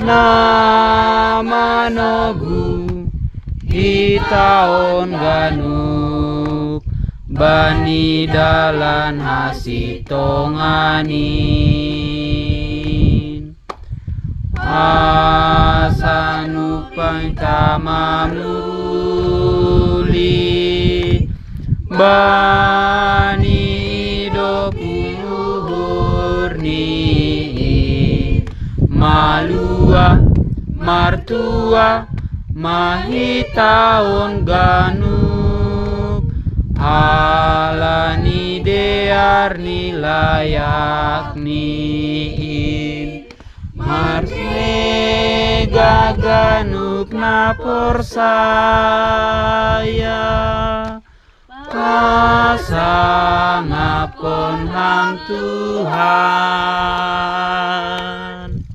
namanogu hitaon ganuk bani dalan hasitonganin asanupang tamamuli bani dopuluhur ni malua martua mahitaon ganuk alani dear ni layak niin marsne gaganuk na porsaya pasangapon hang Tuhan.